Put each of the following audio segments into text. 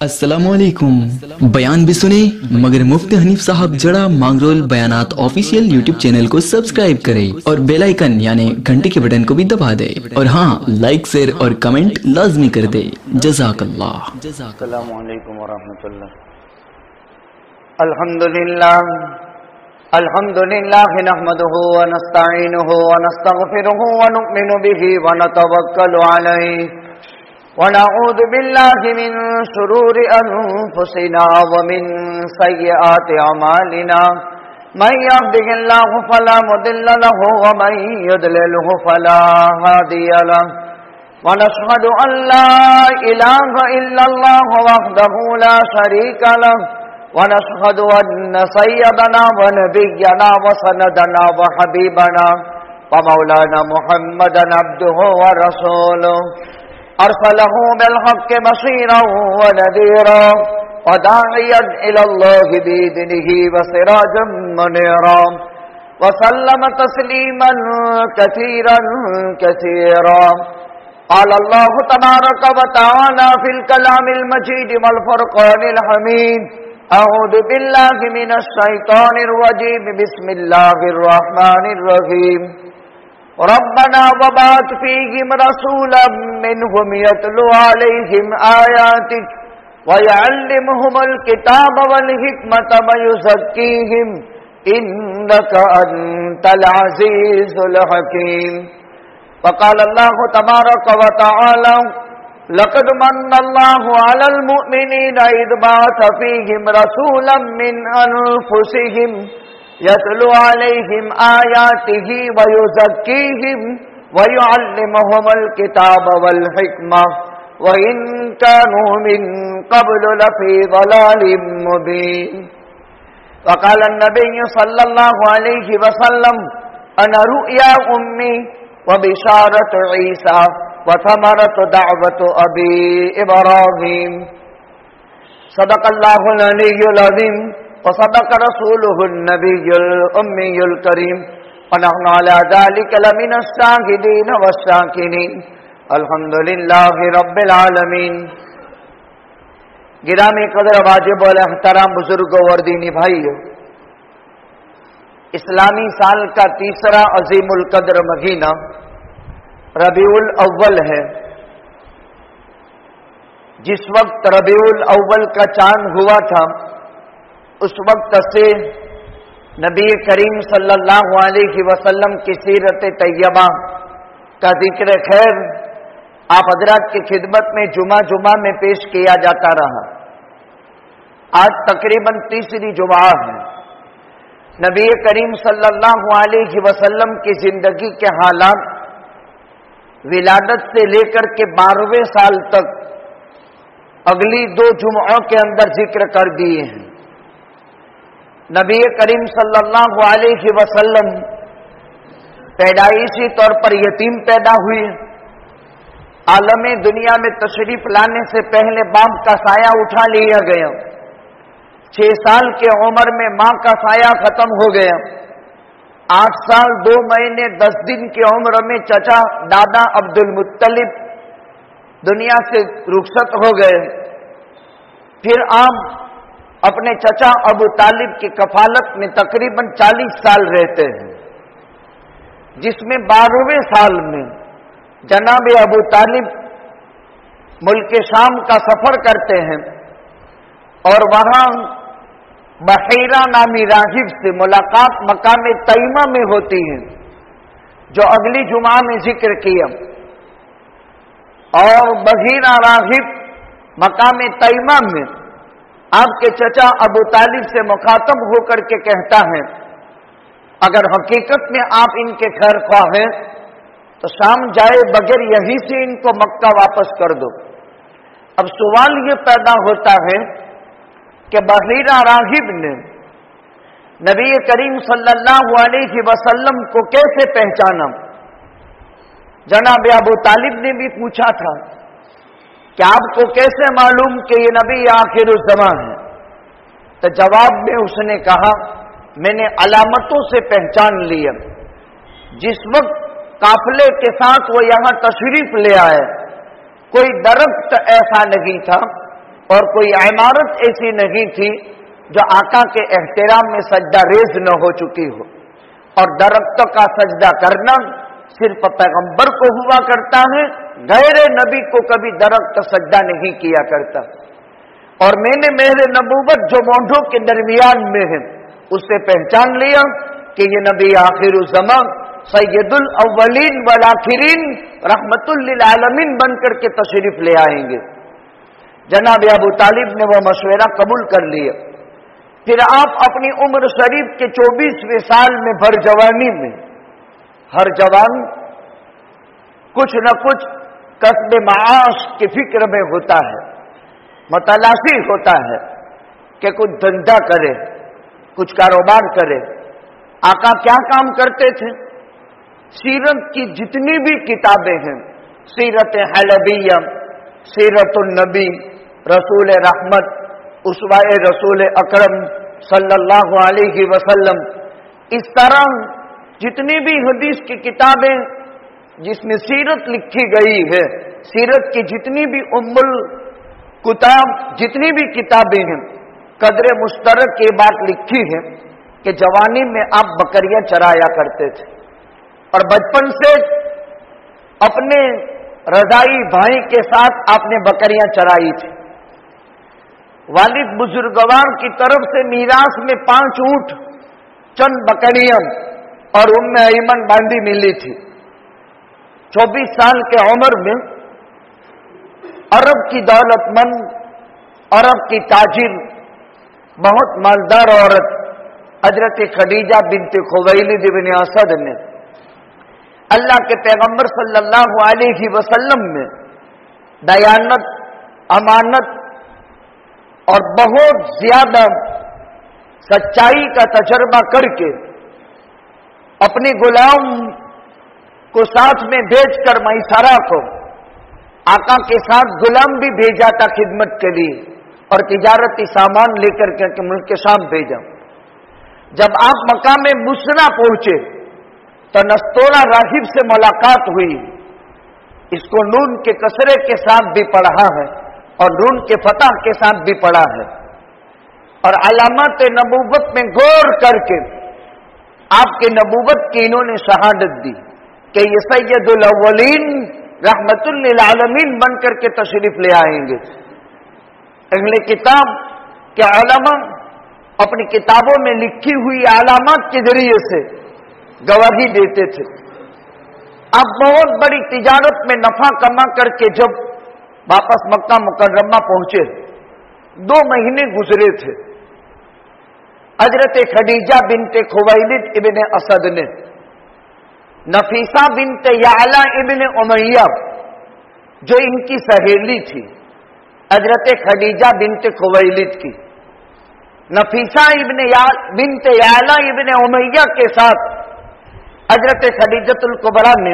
अस्सलामुअलैकुम। बयान भी सुने मगर मुफ्ती हनीफ साहब जड़ा मांगरोल बयानात ऑफिशियल यूट्यूब चैनल को सब्सक्राइब करें और बेल आइकन यानी घंटे के बटन को भी दबा दे और हाँ, लाइक शेयर और कमेंट लाजमी कर दे। जज़ाकल्लाह। अस्सलामुअलैकुम वरहमतुल्लाह। अल्हम्दुलिल्लाह नहमदुहु व नस्तईनुहु व नस्तगफिरुहु व नु'मिनु बिही व नतवक्कलु अलैहि ونعوذ بالله من شرور أنفسنا ومن سيئات أعمالنا من يهده الله فلا مضل له ومن يضلله فلا هادي له ونشهد أن لا إله إلا الله وحده لا شريك له ونشهد أن سيدنا ونبينا وسندنا وحبيبنا ومولانا محمدا عبده ورسوله أرسله بالحق بشيرا ونذيرا وداعيا إلى الله بإذنه وسراجا منيرا وسلم تسليما كثيرا كثيرا. قال الله تبارك وتعالى في الكلام المجيد والفرقان الحميد: أعوذ بالله من الشيطان الرجيم بسم الله الرحمن الرحيم. ربنا وبعث فيهم رسولا منهم يتلو عليهم آياتك ويعلمهم الكتاب والحكمة ويزكيهم إنك أنت العزيز الحكيم. وقال الله تبارك وتعالى: لقد من الله على المؤمنين إذ بعث فيهم رسولا من أنفسهم يتلو عليهم آياته ويزكيهم ويعلمهم الكتاب والحكمة وإن كانوا من قبل لفي ضلال مبين. وقال النبي صلى الله عليه وسلم: أنا رؤيا أمي وبشارة عيسى وثمرة دعوة أبي إبراهيم. صدق الله العلي العظيم وصدق رسوله النبي الأمي الكريم ونحن على ذلك لمن الشاهدين والشاكرين الحمد لله رب العالمین. گرامی قدر واجب الاحترام بزرگوں اور دینی بھائیوں، اسلامی سال کا تیسرا عظیم القدر مہینہ ربیع الاول ہے. جس وقت ربیع الاول کا چاند ہوا تھا اس وقت سے نبی کریم صلی اللہ علیہ وسلم کی سیرت طیبہ کا ذکر خیر آپ حضرات کی خدمت میں جمعہ میں پیش کیا جاتا رہا. آج تقریباً تیسری جمعہ ہے. نبی کریم صلی اللہ علیہ وسلم کی زندگی کے حالات ولادت سے لے کر کے 12ویں سال تک اگلی 2 جمعوں کے اندر ذکر کر دیے ہیں. نبی کریم صلی اللہ علیہ وسلم پیدائشی طور پر یتیم پیدا ہوئے. عالم دنیا میں تشریف لانے سے پہلے باپ کا سایہ اٹھا لیا گیا. 6 سال کی عمر میں ماں کا سایہ ختم ہو گیا. 8 سال 2 مہینے 10 دن کی عمر میں چچا دادا عبد المطلب دنیا سے رخصت ہو گئے. پھر آپ اپنے چچا ابو طالب کی کفالت میں تقریباً 40 سال رہتے ہیں، جس میں 12ویں سال میں جناب ابو طالب ملک شام کا سفر کرتے ہیں اور وہاں بحیرہ نامی راہب سے ملاقات مقام تیمہ میں ہوتی ہے، جو اگلی جمعہ میں ذکر کیا. اور بحیرہ راہب مقام تیمہ میں آپ کے چچا ابو طالب سے مخاطب ہو کر کے کہتا ہے: اگر حقیقت میں آپ ان کے خیر خواہ ہیں تو شام جائے بغیر یہیں سے ان کو مکہ واپس کر دو. اب سوال یہ پیدا ہوتا ہے کہ بحیرہ راہب نے نبی کریم صلی اللہ علیہ وسلم کو کیسے پہچانا؟ جناب ابو طالب نے بھی پوچھا تھا کہ آپ کو کیسے معلوم کہ یہ نبی آخر الزمان ہے؟ تو جواب میں اس نے کہا: میں نے علامتوں سے پہچان لیا. جس وقت قافلے کے ساتھ وہ یہاں تشریف لے آئے کوئی درخت ایسا نہیں تھا اور کوئی عمارت ایسی نہیں تھی جو آقا کے احترام میں سجدہ ریز نہ ہو چکی ہو، اور درختوں کا سجدہ کرنا صرف پیغمبر کو ہوا کرتا ہے، غیر نبی کو کبھی درخت سجدہ نہیں کیا کرتا۔ اور میں نے مہر نبوت جو مونڈوں کے درمیان میں ہے اس سے پہچان لیا کہ یہ نبی آخر الزمان سید الاولین والآخرین رحمت للعالمین بن کر کے تشریف لے آئیں گے۔ جناب ابو طالب نے وہ مشورہ قبول کر لیا۔ پھر آپ اپنی عمر شریف کے 24ویں سال میں بھر جوانی میں، ہر جوان کچھ نہ کچھ کسب معاش کی فکر میں ہوتا ہے، متلاشی ہوتا ہے کہ کچھ دھندا کرے، کچھ کاروبار کرے۔ آقا کیا کام کرتے تھے؟ سیرت کی جتنی بھی کتابیں ہیں، سیرت حلبیہ، سیرت النبی، رسول رحمت، اسوہ رسول اکرم صلی اللہ علیہ وسلم، اس طرح جتنی بھی حدیث کی کتابیں جس میں سیرت لکھی گئی ہے، سیرت کی جتنی بھی ام الکتاب، جتنی بھی کتابیں ہیں، قدر مشترک کی بات لکھی ہے کہ جوانی میں آپ بکریاں چرایا کرتے تھے، اور بچپن سے اپنے رضائی بھائی کے ساتھ آپ نے بکریاں چرائی تھی۔ والد بزرگوار کی طرف سے میراث میں 5 اونٹ، چند بکریاں اور ایمن باندھی ملی تھی۔ 24 سال کے عمر میں عرب کی دولت مند، عرب کی تاجر، بہت مالدار عورت حضرت خدیجہ بنت خویلد بن اسد نے اللہ کے پیغمبر صلی اللہ علیہ وسلم میں دیانت، امانت اور بہت زیادہ سچائی کا تجربہ کر کے اپنے غلام کو ساتھ میں بھیج کر میسرہ کو آقا کے ساتھ غلام بھی بھیجا تھا خدمت کے لیے، اور تجارتی سامان لے کر کے ملک شام بھیجا۔ جب آپ مقام مسنا پہنچے تو نستورہ راہب سے ملاقات ہوئی۔ اس کو نون کے کسرے کے ساتھ بھی پڑھا ہے اور نون کے فتح کے ساتھ بھی پڑھا ہے، اور علامات نبوت میں غور کر کے آپ کی نبوت کی انہوں نے شہادت دی کہ یہ سید الاولین رحمت للعالمین بن کر کے تشریف لے آئیں گے۔ اہل کتاب کے علماء اپنی کتابوں میں لکھی ہوئی علامات کے ذریعے سے گواہی دیتے تھے۔ اب بہت بڑی تجارت میں نفع کما کر کے جب واپس مکہ مکرمہ پہنچے، 2 مہینے گزرے تھے، حضرت خدیجہ بنت خویلد ابن اسد نے نفیسہ بنت یعلا ابن امیہ جو ان کی سہیلی تھی، حضرت خدیجہ بنت خویلد کی، نفیسہ بنت یعلا ابن امیہ کے ساتھ حضرت خدیجۃ الکبریٰ نے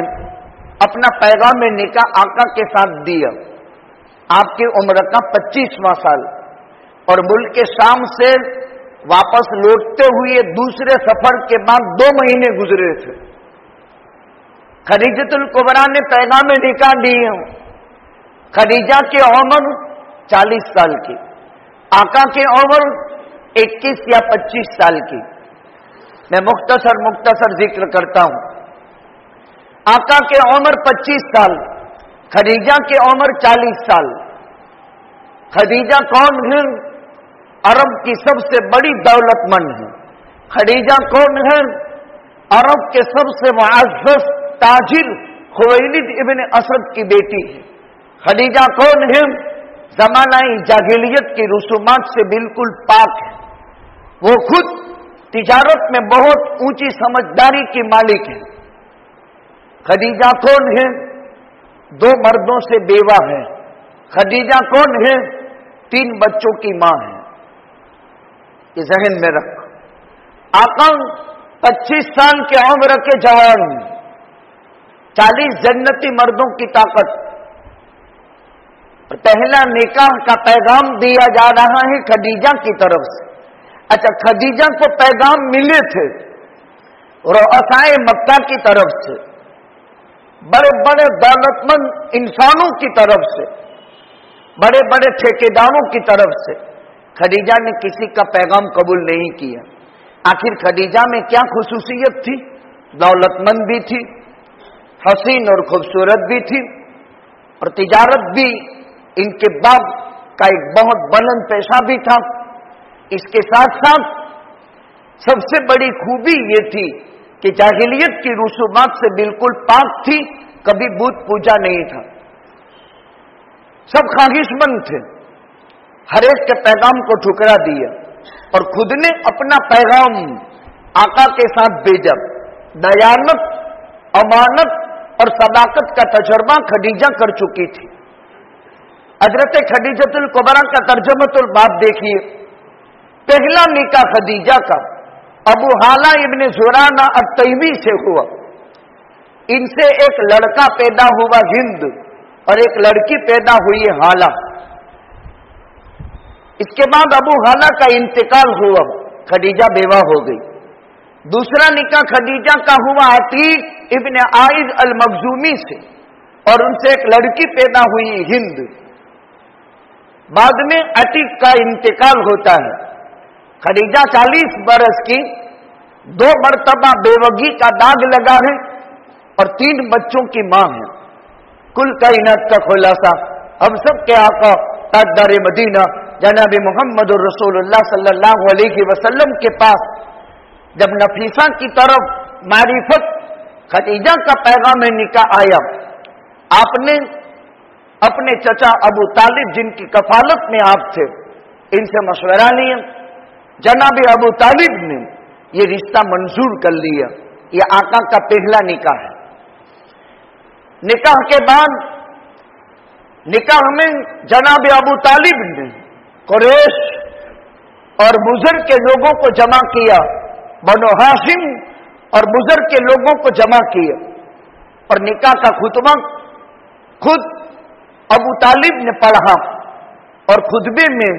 اپنا پیغام نکاح آقا کے ساتھ دیا۔ آپ کی عمر کا 25واں سال، اور ملک شام سے واپس لوٹتے ہوئے دوسرے سفر کے بعد 2 مہینے گزرے تھے۔ خدیجۃ الکبریٰ نے پیغام نکاح دیے۔ خدیجہ کی عمر 40 سال کی، آقا کی عمر 21 یا 25 سال کی۔ میں مختصر ذکر کرتا ہوں۔ آقا کی عمر 25 سال، خدیجہ کی عمر 40 سال۔ خدیجہ کون ہے؟ عرب کی سب سے بڑی دولت مند ہے۔ خدیجہ کون ہے؟ عرب کے سب سے معزز تاجر خویلد ابن اسد کی بیٹی ہے۔ خدیجہ کون ہے؟ زمانہ جاہلیت کی رسومات سے بالکل پاک ہے۔ وہ خود تجارت میں بہت اونچی سمجھداری کی مالک ہے۔ خدیجہ کون ہے؟ 2 مردوں سے بیوہ ہے۔ خدیجہ کون ہے؟ 3 بچوں کی ماں ہے۔ یہ ذہن میں رکھ۔ آقا 25 سال کے عمر کے جوان، 40 جنتی مردوں کی طاقت، پہلا نکاح کا پیغام دیا جا رہا ہے خدیجہ کی طرف سے۔ اچھا، خدیجہ کو پیغام ملے تھے رؤسائے مکہ کی طرف سے، بڑے بڑے دولت مند انسانوں کی طرف سے، बड़े बड़े ठेकेदारों की तरफ से खदीजा ने किसी का पैगाम कबूल नहीं किया। आखिर खदीजा में क्या खुसूसियत थी? दौलतमंद भी थी, हसीन और खूबसूरत भी थी, और तिजारत भी इनके बाप का एक बहुत बुलंद पेशा भी था। इसके साथ साथ सबसे बड़ी खूबी ये थी कि जाहिलियत की रसूमात से बिल्कुल पाक थी, कभी बुत पूजा नहीं था। सब ख्वाहिशमंद थे, हर एक के पैगाम को ठुकरा दिया और खुद ने अपना पैगाम आका के साथ भेजा। दयानत, अमानत और सदाकत का तजर्बा खदीजा कर चुकी थी। हजरत खदीजतुल कुबरा का तर्जमतुल बाब देखिए। पहला निकाह खदीजा का अबू हाला इब्ने जुराना अत-तैमी से हुआ। इनसे एक लड़का पैदा हुआ हिंद और एक लड़की पैदा हुई हाला। इसके बाद अबू हाला का इंतकाल हुआ, खदीजा बेवा हो गई। दूसरा निकाह खदीजा का हुआ अतीक इब्ने आइज अल मखजूमी से और उनसे एक लड़की पैदा हुई हिंद। बाद में अतीक का इंतकाल होता है। खदीजा 40 बरस की, 2 मरतबा बेवगी का दाग लगा है और 3 बच्चों की मां है। कुल कायनात का खुलासा हम सब के आका ताजदार मदीना जनाब मोहम्मद रसूलुल्लाह सल्लल्लाहु अलैहि वसल्लम के पास जब नफीसा की तरफ मारिफत खदीजा का पैगाम निकाह आया, आपने अपने चचा अबू तालिब जिनकी कफालत में आप थे, इनसे मशवरा लिया। जनाब अबू तालिब ने ये रिश्ता मंजूर कर लिया। ये आका का पहला निकाह है। निकाह के बाद निकाह में जनाब अबू तालिब ने कुरैश और मुज़र के लोगों को जमा किया, बनो हाशिम और मुज़र के लोगों को जमा किया, और निकाह का खुतबा खुद अबू तालिब ने पढ़ा और खुतबे में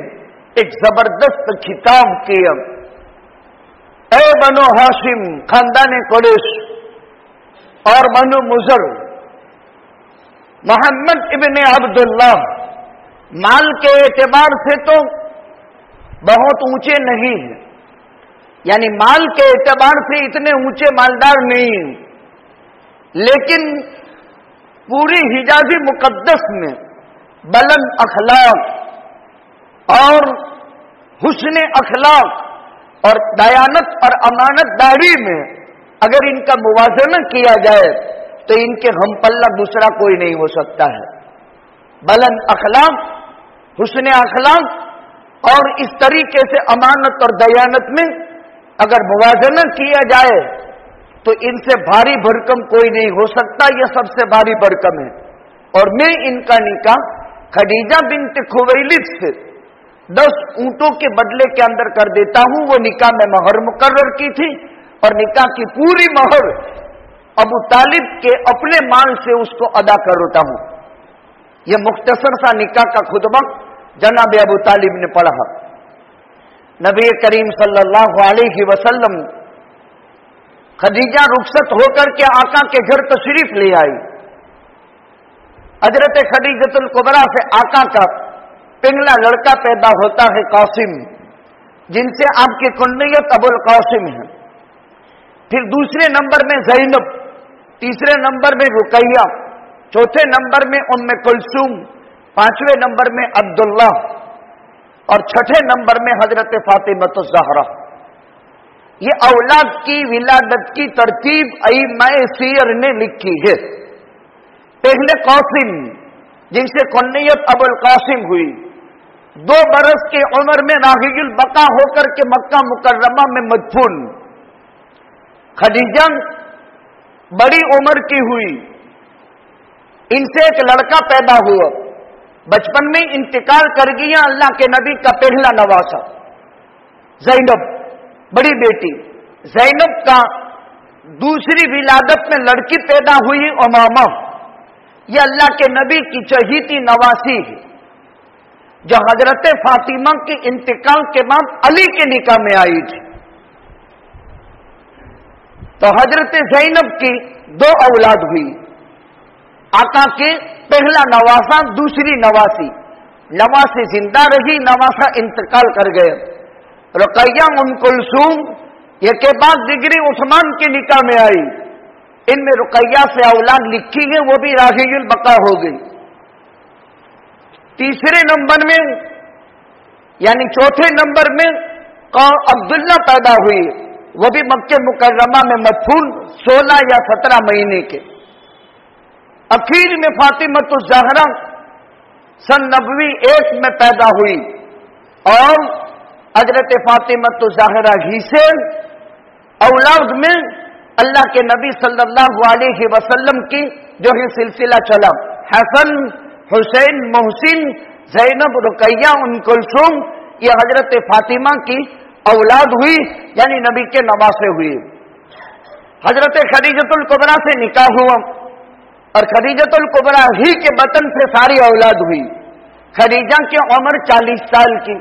एक जबरदस्त खिताब किया। ए बनो हाशिम खानदान कुरैश और बनो मुज़र, मोहम्मद इब्ने अब्दुल्लाह माल के एतबार से तो बहुत ऊंचे नहीं है, यानी माल के एतबार से इतने ऊंचे मालदार नहीं, लेकिन पूरी हिजाज़ी मुकद्दस में बुलंद अखलाक और हुस्न अखलाक और दयानत और अमानतदारी में अगर इनका मुवाज़ना किया जाए तो इनके हम पल्ला दूसरा कोई नहीं हो सकता है। बुलंद अखलाक, हुस्न अखलाक और इस तरीके से अमानत और दयानत में अगर मुवाज़ना किया जाए तो इनसे भारी भरकम कोई नहीं हो सकता। यह सबसे भारी भरकम है। और मैं इनका निकाह खदीजा बिन्त खुवैलिद से 10 ऊंटों के बदले के अंदर कर देता हूं। वो निकाह में महर मुकर्रर की थी और निकाह की पूरी महर अबू तालिब के अपने माल से उसको अदा करता हूं। यह मुख्तसर सा निकाह का खुतबा जनाब अबू तालिब ने पढ़ा। नबी करीम सल्लल्लाहु अलैहि वसल्लम खदीजा रुखसत होकर के आका के घर तशरीफ ले आई। हजरत खदीजतुल कुबरा से आका का पहला लड़का पैदा होता है कासिम, जिनसे आपकी कुन्नियत अबुल कासिम है। फिर दूसरे नंबर में ज़ैनब, तीसरे नंबर में रुकैया, चौथे नंबर में उम्मे कुलसूम, पांचवें नंबर में अब्दुल्ला और छठे नंबर में हजरत फातिमा ज़हरा। ये औलाद की विलादत की तरतीब अइम्माए सीयर ने लिखी है। पहले कासिम, जिनसे कुन्नियत अबुल कासिम हुई, 2 बरस की उम्र में राहिल बका होकर के मक्का मुकर्रमा में मदफून। खदीजा बड़ी उम्र की हुई, इनसे एक लड़का पैदा हुआ, बचपन में इंतकाल कर गया अल्लाह के नबी का पहला नवासा ज़ैनब, बड़ी बेटी। ज़ैनब का दूसरी विलादत में लड़की पैदा हुई उमामा। यह अल्लाह के नबी की चहीती नवासी है, जो हजरत फातिमा के इंतकाल के बाद अली के निकाह में आई थी। तो हजरत ज़ैनब की 2 औलाद हुई, आका के पहला नवासा, दूसरी नवासी। नवासे जिंदा रही, नवासा इंतकाल कर गए। रुकैया उम कुलसूम ये के बाद डिग्री उस्मान के निकाह में आई, इनमें रुकैया से औलाद लिखी है, वो भी राहील बका हो गई। तीसरे नंबर में यानी चौथे नंबर में अब्दुल्ला पैदा हुई, वो भी मक्के मुकर्रमा में मदफून 16 या 17 महीने के। अखीर में फातिमतुज़ ज़हरा सन नबवी 1 में पैदा हुई और हजरत फातिमतुज़ ज़हरा ही से औलाद में अल्लाह के नबी सल्लल्लाहु अलैहि वसल्लम की जो है सिलसिला चला। हसन, हुसैन, मोहसिन, ज़ैनब, रुकैया, उम कुलसूम ये हजरत फातिमा की औलाद हुई, यानी नबी के नवासे हुई। हजरत खदीजतुल कुबरा से निकाह हुआ और खदीजतुल कुबरा ही के बतन से सारी औलाद हुई। खदीजा की उम्र 40 साल की,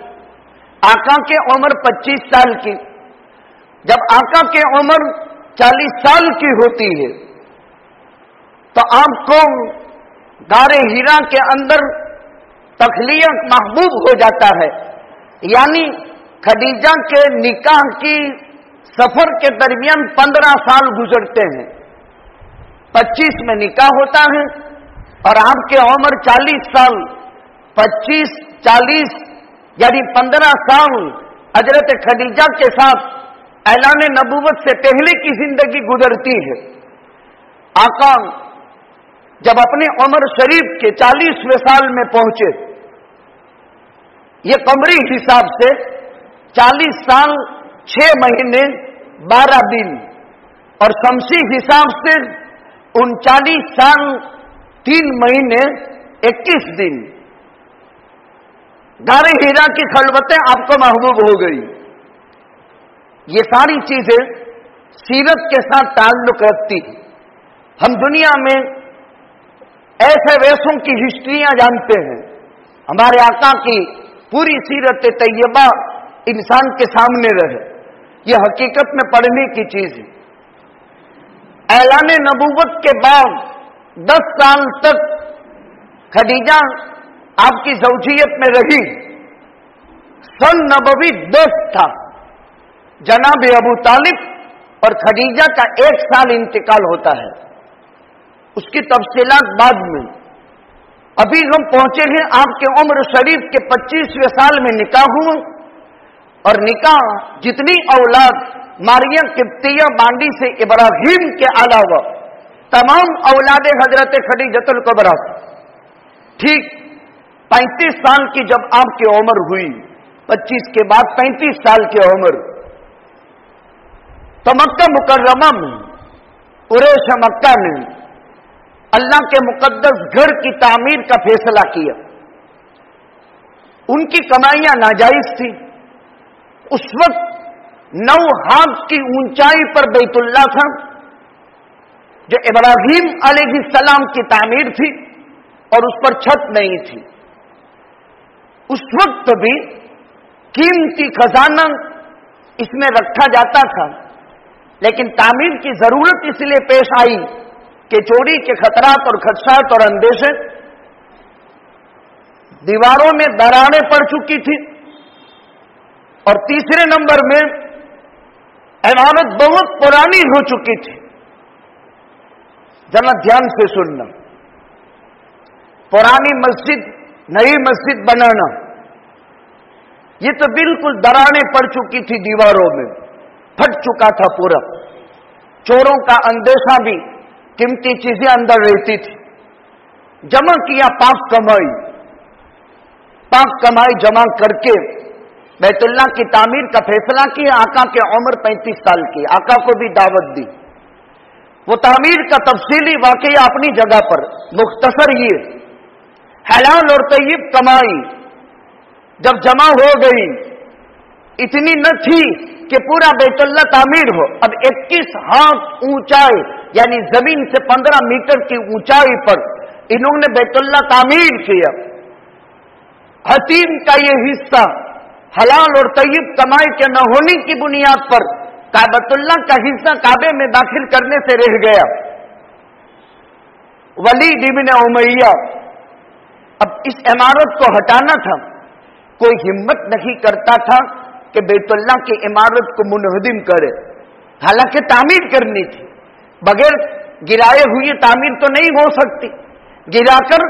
आका की उम्र 25 साल की। जब आका की उम्र 40 साल की होती है तो आपको गारे हीरा के अंदर तखलिया महबूब हो जाता है, यानी खदीजा के निकाह की सफर के दरमियान 15 साल गुजरते हैं। 25 में निकाह होता है और आपके उम्र 40 साल, 25, 40 यानी 15 साल हजरत खदीजा के साथ ऐलान नबूवत से पहले की जिंदगी गुजरती है। आका जब अपनी उम्र शरीफ के 40वें साल में पहुंचे, ये कमरी हिसाब से 40 साल 6 महीने 12 दिन और शमसी हिसाब से 39 साल 3 महीने 21 दिन गारे हीरा की खलवतें आपको महबूब हो गई। ये सारी चीजें सीरत के साथ ताल्लुक रखती हैं। हम दुनिया में ऐसे वैसों की हिस्ट्रियां जानते हैं, हमारे आका की पूरी सीरत तैयबा इंसान के सामने रहे, यह हकीकत में पढ़ने की चीज है। ऐलान नबूवत के बाद 10 साल तक खदीजा आपकी ज़ौजियत में रही। सन नबवी 10 था। जनाब अबू तालिब और खदीजा का 1 साल इंतकाल होता है, उसकी तफसीलात बाद में। अभी हम पहुंचे हैं आपके उम्र शरीफ के 25वें साल में निकाह हुआ और निकाह जितनी औलाद मारिया किब्तिया बांडी से इब्राहिम के अलावा तमाम औलादे हजरत खदीजतुल कुबरा ठीक 35 साल की जब आपकी उम्र हुई, 25 के बाद 35 साल की उम्र, तो मक्का मुकर्रमा में कुरैश मक्का ने अल्लाह के मुकद्दस घर की तामीर का फैसला किया। उनकी कमाइयां नाजायज थी। उस वक्त 9 हाथ की ऊंचाई पर बैतुल्ला था जो इब्राहिम अलैहिस्सलाम की तामीर थी और उस पर छत नहीं थी। उस वक्त भी कीमती खजाना इसमें रखा जाता था, लेकिन तामीर की जरूरत इसलिए पेश आई कि चोरी के खतरात और खदशात और अंदेशे, दीवारों में दरारें पड़ चुकी थी और तीसरे नंबर में इमारत बहुत पुरानी हो चुकी थी। जरा ध्यान से सुनना, पुरानी मस्जिद नई मस्जिद बनाना, ये तो बिल्कुल दरारें पड़ चुकी थी, दीवारों में फट चुका था पूरा। चोरों का अंदेशा भी, कीमती चीजें अंदर रहती थी। जमा किया पाक कमाई जमा करके बैतुल्ला की तामीर का फैसला किया। आका के उम्र 35 साल की, आका को भी दावत दी। वो तामीर का तफसीली वाकया अपनी जगह पर, मुख्तसर ये हलाल और तय्यब कमाई जब जमा हो गई, इतनी न थी कि पूरा बैतुल्ला तामीर हो। अब 21 हाथ ऊंचाई यानी जमीन से 15 मीटर की ऊंचाई पर इन्होंने बैतुल्ला तामीर किया। हतीम का ये हिस्सा हलाल और तय्यब कमाई के न होने की बुनियाद पर काबतुल्ला का हिस्सा काबे में दाखिल करने से रह गया। वलीद इब्न उमैया اب اس عمارت کو ہٹانا تھا، کوئی ہمت نہیں کرتا تھا کہ بیت اللہ کی عمارت کو منہدم کرے، حالانکہ تعمیر کرنی تھی، بغیر گرائے ہوئی تعمیر تو نہیں ہو سکتی، گرا کر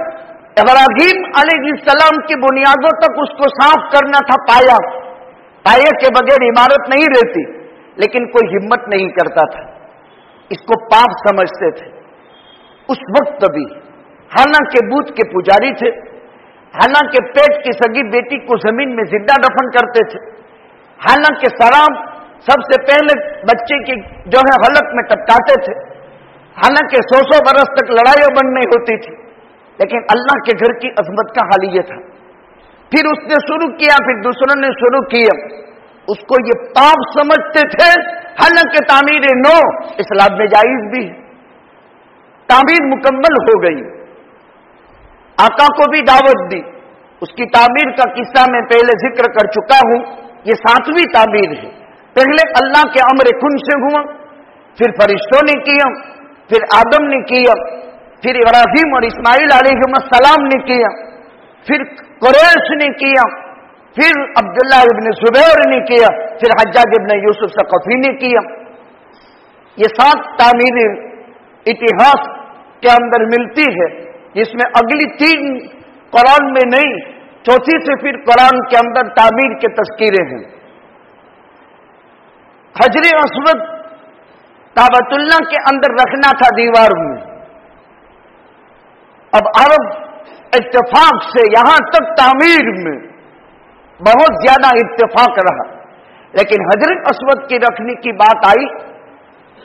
ابراہیم علیہ السلام کی بنیادوں تک اس کو صاف کرنا تھا، پایا کے بغیر عمارت نہیں رہتی، لیکن کوئی ہمت نہیں کرتا تھا، اس کو پاپ سمجھتے تھے اس وقت بھی، حالانکہ بت کے پجاری تھے، حالانکہ پیٹ کی سگی بیٹی کو زمین میں زندہ دفن کرتے تھے، حالانکہ شراب سب سے پہلے بچے کی جو ہے حلق میں ٹپکاتے تھے، حالانکہ 100 برس تک لڑائیاں بند نہیں ہوتی تھی، لیکن اللہ کے گھر کی عظمت کا حال یہ تھا۔ پھر اس نے شروع کیا، پھر دوسروں نے شروع کیا، اس کو یہ پاپ سمجھتے تھے، حالانکہ تعمیر نو اسلام میں جائز بھی ہے، تعمیر مکمل ہو گئی، آقا کو بھی دعوت دی، اس کی تعمیر کا قصہ میں پہلے ذکر کر چکا ہوں، یہ 7ویں تعمیر ہے، پہلے اللہ کے امر کن سے ہوا، پھر فرشتوں نے کیا، پھر آدم نے کیا، پھر ابراہیم اور اسماعیل علیہ السلام نے کیا، پھر قریش نے کیا، پھر عبداللہ ابن زبیر نے کیا، پھر حجاج ابن یوسف ثقفی نے کیا۔ یہ 7 تعمیریں اتہاس کے اندر ملتی ہے، جس میں اگلی 3 قرآن میں نہیں، چوتھی سے پھر قرآن کے اندر تعمیر کے تذکیرے ہیں۔ حجر اسود کعبۃ اللہ کے اندر رکھنا تھا دیوار میں، اب عرب اتفاق سے یہاں تک تعمیر میں بہت زیادہ اتفاق رہا، لیکن حجر اسود کی رکھنے کی بات آئی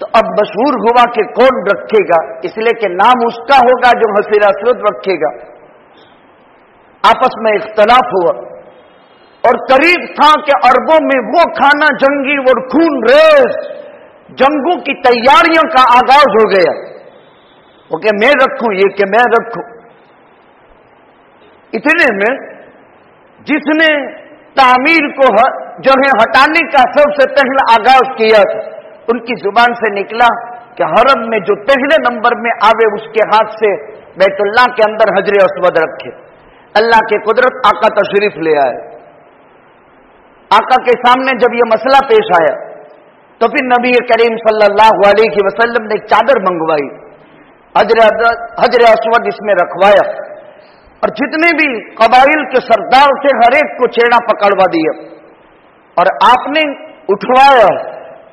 تو اب مشہور ہوا کہ کون رکھے گا، اس لیے کہ نام اس کا ہوگا جو حجر اسود رکھے گا۔ آپس میں اختلاف ہوا اور قریب تھا کہ عربوں میں وہ کھانا جنگی اور خون ریز جنگوں کی تیاریوں کا آغاز ہو گیا، وہ کہ میں رکھوں، یہ کہ میں رکھوں۔ اتنے میں جس نے تعمیر کو جو ہے ہٹانے کا سب سے پہلا آغاز کیا تھا، ان کی زبان سے نکلا کہ حرم میں جو پہلے نمبر میں آوے اس کے ہاتھ سے بیت اللہ کے اندر حجر اسود رکھے۔ اللہ کی قدرت، آقا تشریف لے آئے، آقا کے سامنے جب یہ مسئلہ پیش آیا تو پھر نبی کریم صلی اللہ علیہ وسلم نے ایک چادر منگوائی، حجر اسود اس میں رکھوایا، اور جتنے بھی قبائل کے سردار تھے ہر ایک کو چھیڑا پکڑوا دیا، اور آپ نے اٹھوایا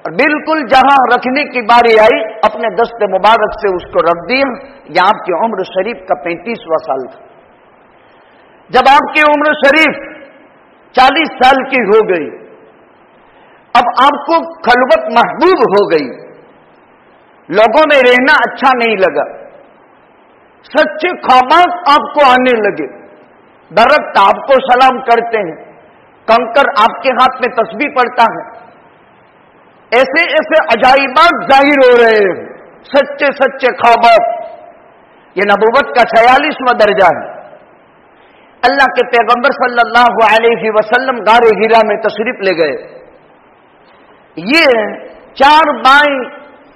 اور بالکل جہاں رکھنے کی باری آئی اپنے دست مبارک سے اس کو رکھ دیا۔ یہ آپ کی عمر شریف کا 35واں سال تھا۔ جب آپ کی عمر شریف 40 سال کی ہو گئی، اب آپ کو خلوت محبوب ہو گئی، لوگوں میں رہنا اچھا نہیں لگا، سچے خوابات آپ کو آنے لگے، درخت آپ کو سلام کرتے ہیں، کنکر آپ کے ہاتھ میں تسبیح پڑتا ہے، ایسے ایسے عجائبات ظاہر ہو رہے ہیں، سچے سچے خوابات۔ یہ نبوت کا 46واں درجہ ہے۔ اللہ کے پیغمبر صلی اللہ علیہ وسلم غار ہرا میں تشریف لے گئے، یہ 4 بائی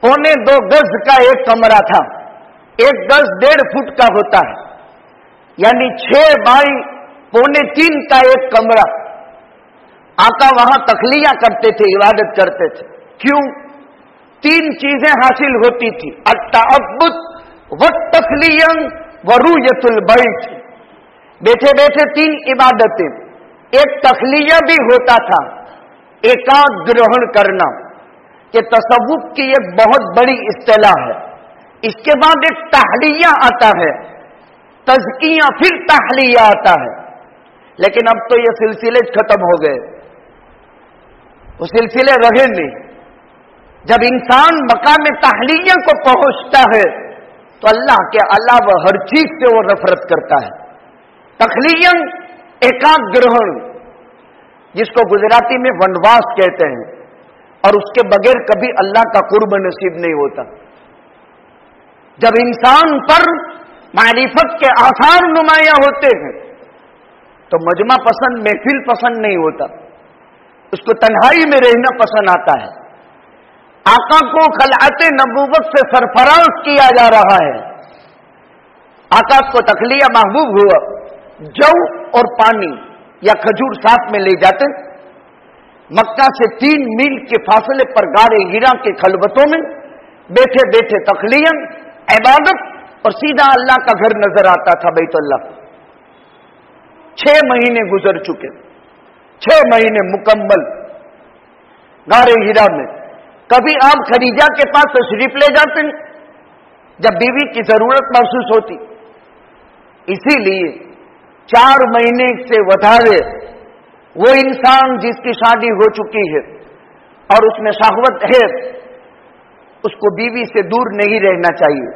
1.25 گز کا ایک کمرہ تھا، 1 گز 1.5 فٹ کا ہوتا ہے، یعنی 6 بائی 3.25 کا ایک کمرہ۔ آقا وہاں تخلیہ کرتے تھے، عبادت کرتے تھے، کیوں؟ 3 چیزیں حاصل ہوتی تھی، التعبد والتخلیہ ورؤیۃ البیت۔ بیٹھے بیٹھے 3 عبادتیں، ایک تخلیہ بھی ہوتا تھا، ایکاد گرہن کرنا، یہ تصوف کی ایک بہت بڑی اصطلاح ہے۔ اس کے بعد ایک تحلیہ آتا ہے، تزکیہ، پھر تحلیہ آتا ہے، لیکن اب تو یہ سلسلے ختم ہو گئے، وہ سلسلے رہے نہیں۔ جب انسان مقام تحلیہ کو پہنچتا ہے تو اللہ کے علاوہ ہر چیز سے وہ نفرت کرتا ہے۔ تخلیہ ایکاد گرہن، جس کو گجراتی میں ونواس کہتے ہیں، اور اس کے بغیر کبھی اللہ کا قرب نصیب نہیں ہوتا۔ جب انسان پر معرفت کے آثار نمایاں ہوتے ہیں تو مجمع پسند، محفل پسند نہیں ہوتا، اس کو تنہائی میں رہنا پسند آتا ہے۔ آقا کو خلعت نبوت سے سرفراز کیا جا رہا ہے، آقا کو تخلیہ محبوب ہوا، जौ और पानी या खजूर साथ में ले जाते। मक्का से 3 मील के फासले पर गारे हीरा के खलबतों में बैठे बैठे तखलियन, इबादत और सीधा अल्लाह का घर नजर आता था, बैतुल्लाह। 6 महीने गुजर चुके, 6 महीने मुकम्मल गारे हीरा में। कभी आप खदीजा के पास तशरीफ ले जाते जब बीवी की जरूरत महसूस होती। इसीलिए 4 महीने से वधारे वो इंसान जिसकी शादी हो चुकी है और उसमें शहवत है, उसको बीवी से दूर नहीं रहना चाहिए।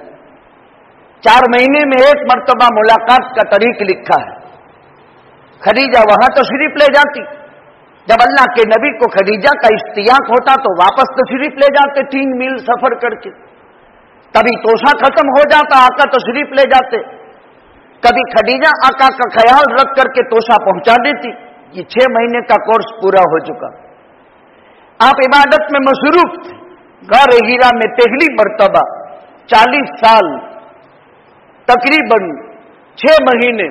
4 महीने में 1 मर्तबा मुलाकात का तरीक लिखा है। खदीजा वहां तशरीफ ले जाती। जब अल्लाह के नबी को खदीजा का इश्तियाक होता तो वापस तशरीफ ले जाते 3 मील सफर करके। कभी तोशा खत्म हो जाता, आका तशरीफ ले जाते। कभी खदीजा आका का ख्याल रख करके तोशा पहुंचा देती। ये 6 महीने का कोर्स पूरा हो चुका। आप इबादत में मसरूफ थे। गारे हीरा में पहली मर्तबा 40 साल तकरीबन 6 महीने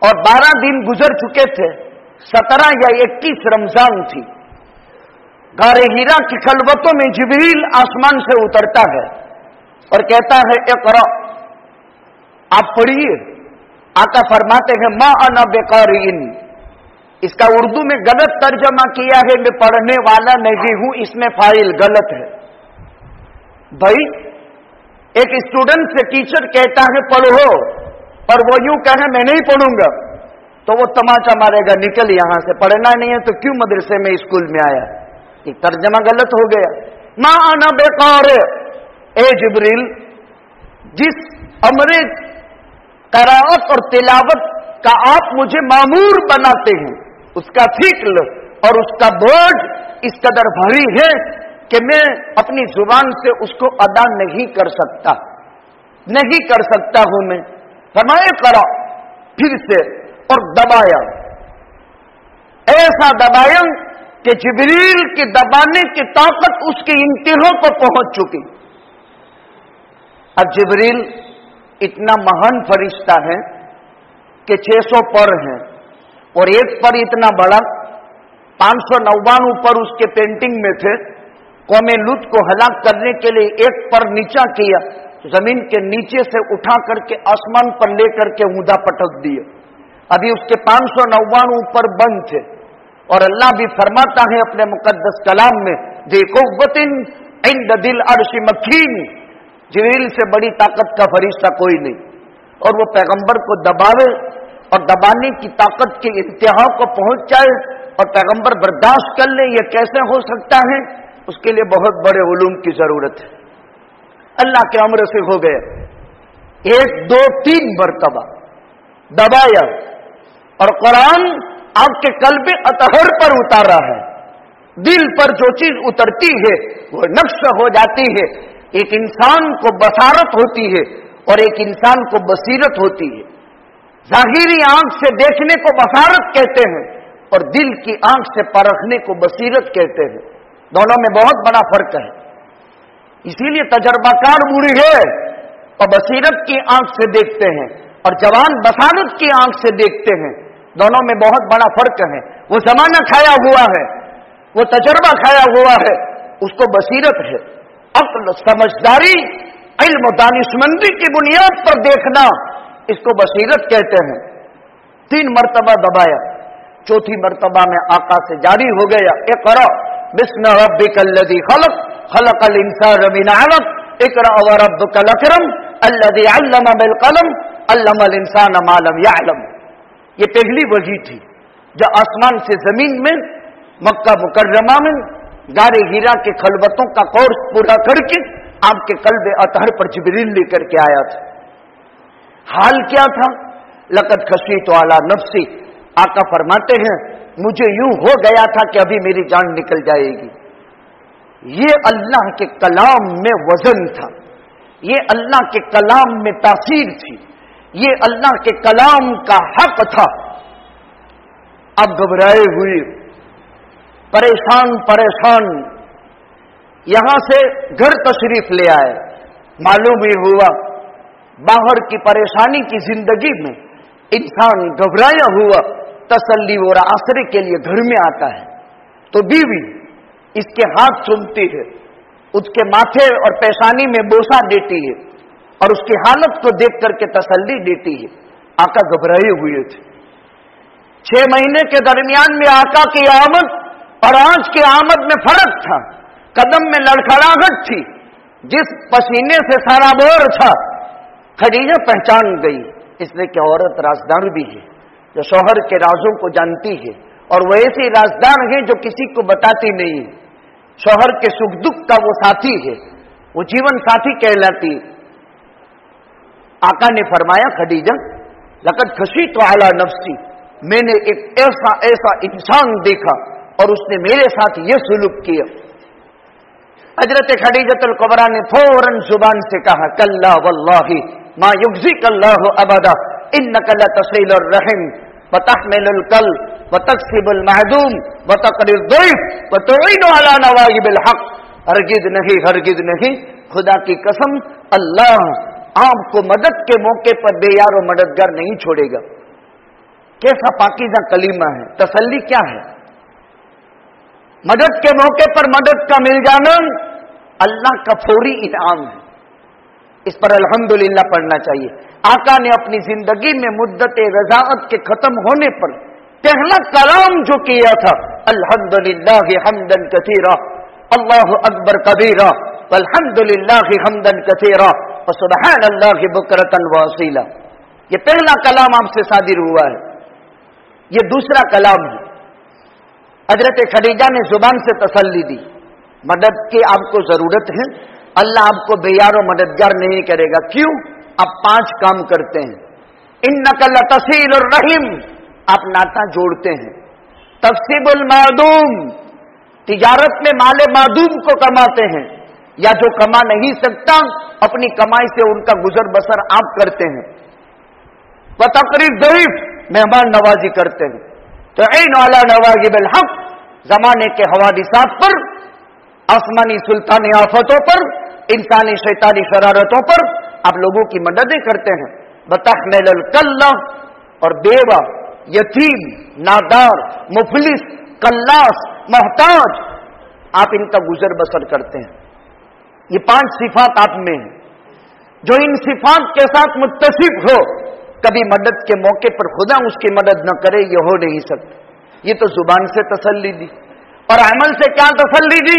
और 12 दिन गुजर चुके थे। 17 या 21 रमजान थी। गारे हीरा की खलवतों में जिब्रील आसमान से उतरता है और कहता है इक़रा, आप पढ़िए। आका फरमाते हैं मा अना बेकारीन। इसका उर्दू में गलत तर्जमा किया है, मैं पढ़ने वाला नहीं हूं, इसमें फाइल गलत है। भाई, एक स्टूडेंट से टीचर कहता है पढ़ो, और वो यूं कहे मैं नहीं पढ़ूंगा, तो वो तमाचा मारेगा, निकल यहां से, पढ़ना नहीं है तो क्यों मदरसे में स्कूल में आया। ये तर्जमा गलत हो गया। मा अना बेकार। ए जिब्रील, जिस अमरे कराअत और तिलावत का आप मुझे मामूर बनाते हैं, उसका फिक्र और उसका बोझ इस कदर भारी है कि मैं अपनी जुबान से उसको अदा नहीं कर सकता, नहीं कर सकता हूं मैं। फरमाए करा, फिर से, और दबाया, ऐसा दबाया कि जिब्रील की दबाने की ताकत उसकी इंतहा को पहुंच चुकी। अब जिब्रील इतना महान फरिश्ता है कि 600 पर हैं और एक पर इतना बड़ा, 599 पर उसके पेंटिंग में थे। कौमे लूत को हलाक करने के लिए एक पर नीचा किया, जमीन के नीचे से उठा करके आसमान पर लेकर के ऊंधा पटक दिए। अभी उसके 599 पर बंद थे। और अल्लाह भी फरमाता है अपने मुकद्दस कलाम में, देखो वतिन इंद दिल अर्श मकीन, जिब्रील से बड़ी ताकत का फरिश्ता कोई नहीं। और वो पैगंबर को दबावे और दबाने की ताकत के इंतहा को पहुंच जाए और पैगंबर बर्दाश्त कर ले, ये कैसे हो सकता है? उसके लिए बहुत बड़े उलूम की जरूरत है। अल्लाह के अमर से हो गया। 1, 2, 3 मरतबा दबाया और कुरान आपके कल्बे अतहर पर उतारा है। दिल पर जो चीज उतरती है वो नक्श हो जाती है। एक इंसान को बसारत होती है और एक इंसान को बसीरत होती है। जाहिरी आंख से देखने को बसारत कहते हैं और दिल की आंख से परखने को बसीरत कहते हैं। दोनों में बहुत बड़ा फर्क है। इसीलिए तजर्बाकार बूढ़ी है और बसीरत की आंख से देखते हैं और जवान बसारत की आंख से देखते हैं। दोनों में बहुत बड़ा फर्क है। वो जमाना खाया हुआ है, वो तजर्बा खाया हुआ है, उसको बसीरत है। अक्ल, समझदारी, इल्म, दानिशमंदी की बुनियाद पर देखना, इसको बसीरत कहते हैं। 3 मरतबा दबाया, 4थी मरतबा में आका से जारी हो गया, इक़रा बिस्मि रब्बिकल्लज़ी खलक़, खलक़ल इंसान मिन अलक़, इक़रा व रब्बुकल अकरम, अल्लज़ी अल्लम बिल क़लम, अल्लमल इंसान मा लम यअलम। ये पहली वही थी जो आसमान से जमीन में मक्का मुकर्रमा में गारे हीरा के खलबतों का कोर्स पूरा करके आपके कल्बे अतहर पर जिब्रील लेकर के आया था। हाल क्या था? लक़द खशीतु अला नफ्सी। आका फरमाते हैं मुझे यूं हो गया था कि अभी मेरी जान निकल जाएगी। ये अल्लाह के कलाम में वजन था, ये अल्लाह के कलाम में तासीर थी, ये अल्लाह के कलाम का हक था। अब घबराए हुए, परेशान परेशान यहां से घर तशरीफ ले आए। मालूम ही हुआ बाहर की परेशानी की जिंदगी में इंसान घबराया हुआ तसल्ली और आसरे के लिए घर में आता है तो बीवी इसके हाथ चूमती है, उसके माथे और पेशानी में बोसा देती है और उसकी हालत को देख करके तसल्ली देती है। आका घबराए हुए थे। 6 महीने के दरमियान में आका की आमद और आज की आमद में फर्क था। कदम में लड़खड़ाहट थी, जिस पसीने से सारा बोर था खदीजा पहचान गई, इसलिए कि औरत राजदार भी है, जो शौहर के राजों को जानती है और वो ऐसी राजदार है जो किसी को बताती नहीं है। शौहर के सुख दुख का वो साथी है, वो जीवन साथी कहलाती है। आका ने फरमाया, खदीजा लक़द खशीतु अला नफ्सी, मैंने एक ऐसा इंसान देखा और उसने मेरे साथ ये सुलूक किया। हजरत खदीजतुल कुबरा ने फौरन जुबान से कहा, कल्ला वल्लाहि मा युग़्ज़िकल्लाहु अबदा इन्नका लतसीलुर रहम व तहमिलुल कल व तक्सिबुल महदूम व तक़रिद ज़ैफ़ व तुईनु अला नवाइबिल हक़। हरगिज़ नहीं, खुदा की कसम अल्लाह आपको मदद के मौके पर बेयार व मददगार नहीं छोड़ेगा। कैसा पाकीज़ा कलीमा है, तसल्ली क्या है। मदद के मौके पर मदद का मिल जाना अल्लाह का फौरी इनाम है, इस पर अल्हम्दुलिल्लाह पढ़ना चाहिए। आका ने अपनी जिंदगी में मुद्दत रज़ाअत के खत्म होने पर पहला कलाम जो किया था, अल्हम्दुलिल्लाह हम्दन कसीरा, अल्लाहु अकबर कबीरा, वल्हम्दुलिल्लाह हम्दन कसीरा व सुब्हानल्लाहि बुकरतन व असीला। ये पहला कलाम आपसे सादिर हुआ है। ये दूसरा कलाम है। हजरत खदीजा ने जुबान से तसल्ली दी, मदद की आपको जरूरत है, अल्लाह आपको बेयारो मददगार नहीं करेगा। क्यों? आप 5 काम करते हैं। इन्नका लतसीलुर रहीम, आप नाता जोड़ते हैं। तक्सिबुल मादूम, तिजारत में माले मादूम को कमाते हैं, या जो कमा नहीं सकता अपनी कमाई से उनका गुजर बसर आप करते हैं। व तक़रीब ज़ईफ़, मेहमान नवाजी करते हैं। तो ऐन अला नवाजिबिल हक़, जमाने के हवादिसात पर, आसमानी सुल्तानी आफतों पर, इंसानी शैतानी शरारतों पर आप लोगों की मददें करते हैं। बतहमिलुल कल्ला, और बेवा, यतीम, नादार, मुफलिस, कल्लास, मोहताज, आप इनका गुजर बसर करते हैं। ये 5 सिफात आप में है। जो इन सिफात के साथ मुत्तसिफ हो, कभी मदद के मौके पर खुदा उसकी मदद न करे, ये हो नहीं सकता। ये तो जुबान से तसल्ली दी, और अमल से क्या तसल्ली दी।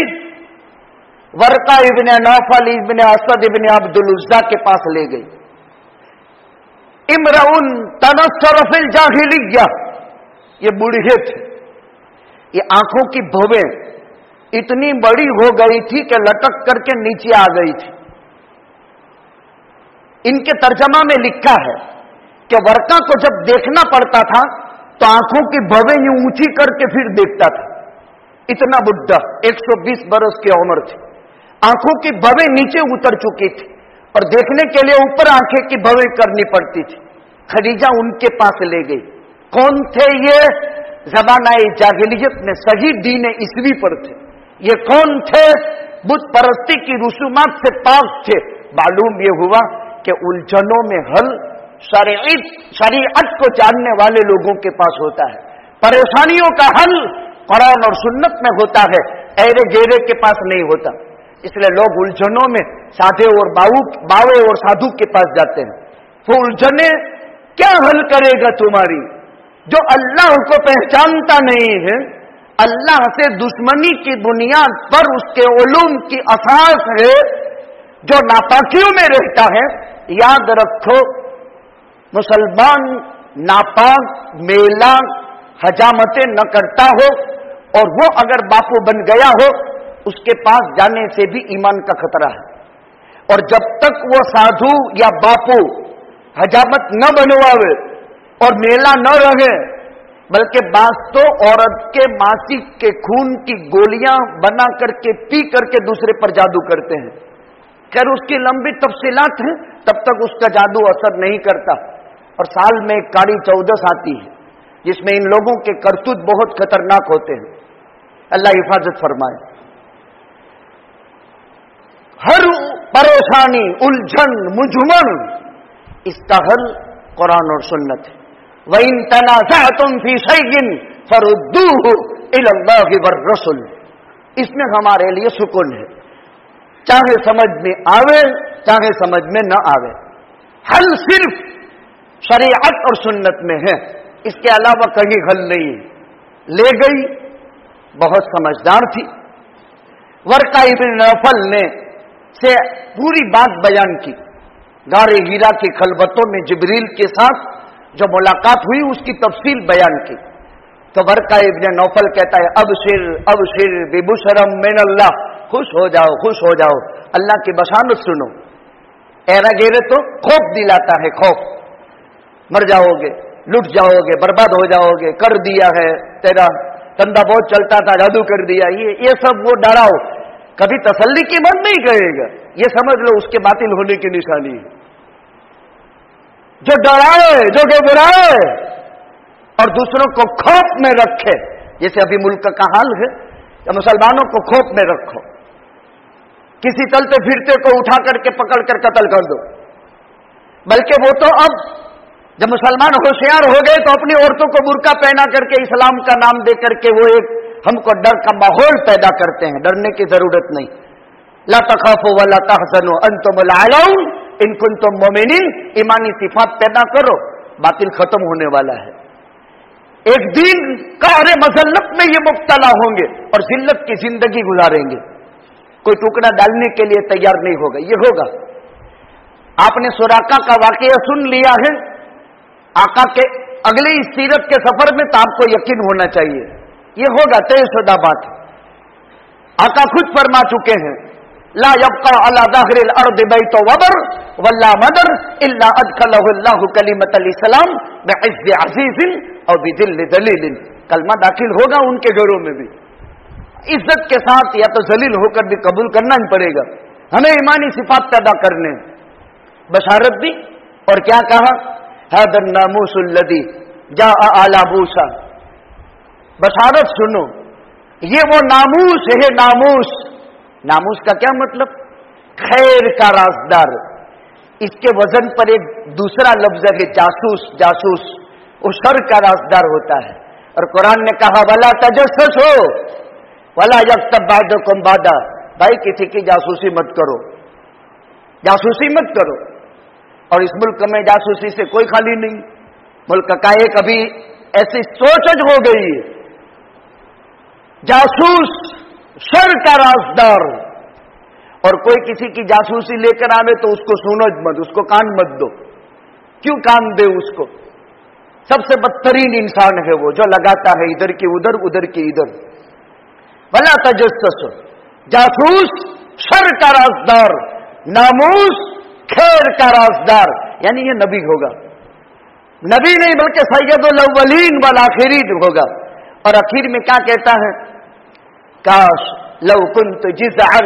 वर्का इब्ने नौफल इब्ने असद इब्ने अब्दुल उज़्ज़ा के पास ले गई। इमराउन तनस्सर फिल जाहिलिया, ये बूढ़े थे, ये आंखों की भवें इतनी बड़ी हो गई थी कि लटक करके नीचे आ गई थी। इनके तर्जमा में लिखा है कि वर्का को जब देखना पड़ता था तो आंखों की भवें यूं ऊंची करके फिर देखता था। इतना बुढ़ा, 120 बरस की उम्र थी, आंखों की भवें नीचे उतर चुकी थी और देखने के लिए ऊपर आंखें की भवें करनी पड़ती थी। खदीजा उनके पास ले गई। कौन थे ये? ज़माना-ए जाहिलियत में सही दीन ईसवी पर थे। ये कौन थे? बुत परस्ती की रुसूमात से पाक थे। मालूम ये हुआ कि उलझनों में हल शरीयत को जानने वाले लोगों के पास होता है, परेशानियों का हल कुरान और सुन्नत में होता है, ऐरे गेरे के पास नहीं होता। इसलिए लोग उलझनों में साधे और बावे और साधु के पास जाते हैं। वो उलझने क्या हल करेगा तुम्हारी? जो अल्लाह को पहचानता नहीं है, अल्लाह से दुश्मनी की बुनियाद पर उसके उलूम की असास है, जो नापाकियों में रहता है। याद रखो, मुसलमान नापाक, मेला, हजामतें न करता हो और वो अगर बापू बन गया हो, उसके पास जाने से भी ईमान का खतरा है। और जब तक वो साधु या बापू हजामत न बनवावे और मेला न रहे, बल्कि बास तो औरत के मासिक के खून की गोलियां बना करके पी करके दूसरे पर जादू करते हैं। खैर उसकी लंबी तफसीलात हैं, तब तक उसका जादू असर नहीं करता। और साल में एक काड़ी चौदस आती है, जिसमें इन लोगों के करतूत बहुत खतरनाक होते हैं। अल्लाह हिफाजत फरमाए। हर परेशानी, उलझन, मुझमन, इसका हल कुरान और सुन्नत है। وَإِن تَنَازَعْتُمْ فِي شَيْءٍ فَرُدُّوهُ إِلَى اللَّهِ وَالرَّسُولِ. اس میں ہمارے لیے سکون ہے، چاہے سمجھ میں آوے چاہے سمجھ میں نہ آوے. حل صرف شریعت اور سنت میں ہے، اس کے علاوہ کہیں حل نہیں ہے. لے گئی، بہت سمجھدار تھی. ورقہ ابن نوفل نے سے پوری بات بیان کی. غار ہیرا کی خلوتوں میں جبریل کے ساتھ جو ملاقات ہوئی اس کی تفصیل بیان کی. تو ورقہ ابن نوفل کہتا ہے ابشر ابشر ببشرم من اللہ، خوش ہو جاؤ خوش ہو جاؤ، اللہ کی بشارت سنو. ایرا گیرے تو خوف دلاتا ہے، خوف، مر جاؤ گے، لٹ جاؤ گے، برباد ہو جاؤ گے، کر دیا ہے، تیرا تندہ بہت چلتا تھا جادو کر دیا، یہ سب وہ ڈراؤ. کبھی تسلی کی بات نہیں کہے گا، یہ سمجھ لو اس کے باطل ہونے کی نشانی ہے. جو ڈرائے، جو گھبرائے اور دوسروں کو خوف میں رکھے، جیسے ابھی ملک کا حال ہے کہ مسلمانوں کو خوف میں رکھو، کسی چلتے پھرتے کو اٹھا کر کے پکڑ کر قتل کر دو. بلکہ وہ تو اب جب مسلمان ہوشیار ہو گئے تو اپنی عورتوں کو برقع پہنا کر کے اسلام کا نام دے کر کے وہ ایک ہم کو ڈر کا ماحول پیدا کرتے ہیں. ڈرنے کی ضرورت نہیں. لا تخافوا ولا تحزنوا انتم الاعلون ان کنتم مؤمنین. ایمانی صفات پیدا کرو، باطل ختم ہونے والا ہے. ایک دن قہر مذلت میں یہ مبتلا ہوں گے اور ذلت کی زندگی گزاریں گے. کوئی ٹکڑا ڈالنے کے لیے تیار نہیں ہوگا. یہ ہوگا. آپ نے سراقہ کا واقعہ سن لیا ہے آقا کے اگلی سیرت کے سفر میں، تو آپ کو یقین ہونا چاہیے یہ ہوگا، طے شدہ بات. آقا خود فرما چکے ہیں لا يبقى على ظهر الارض بيت وبر ولا مدر الا ادخله الله كلمة الاسلام بعز عزيز او بذل ذليل. کلمہ داخل ہوگا ان کے گھروں میں بھی، عزت کے ساتھ یا تو ذلیل ہو کر بھی قبول کرنا ہی پڑے گا. ہمیں ایمانی صفات پیدا کرنے. بشارت دی اور کیا کہا هذا الناموس الذي جاء على موسى. بشارت سنو، یہ وہ ناموس ہے. ناموس، ناموس کا کیا مطلب؟ خیر کا رازدار. اس کے وزن پر ایک دوسرا لفظ ہے جاسوس. جاسوس وہ شر کا رازدار ہوتا ہے. اور قرآن نے کہا ولا تجسسوا ولا یغتب بعضکم بعضا. بھائی کسی کی جاسوسی مت کرو، جاسوسی مت کرو. اور اس ملک میں جاسوسی سے کوئی خالی نہیں. ملک کا ایک ابھی ایسی سوچ ہو گئی ہے، جاسوس شر کا رازدار. اور کوئی کسی کی جاسوسی لے کر آوے تو اس کو سنو مت، اس کو کان مت دو. کیوں کان دے اس کو؟ سب سے بدترین انسان ہے وہ جو لگاتا ہے ادھر کی ادھر ادھر کی ادھر. ولا تجسس، جاسوس شر کا رازدار، ناموس خیر کا رازدار. یعنی یہ نبی ہوگا، نبی نہیں بلکہ سید الاولین والآخرین ہوگا. اور اخیر میں کیا کہتا ہے؟ کاش لو کنت جزعا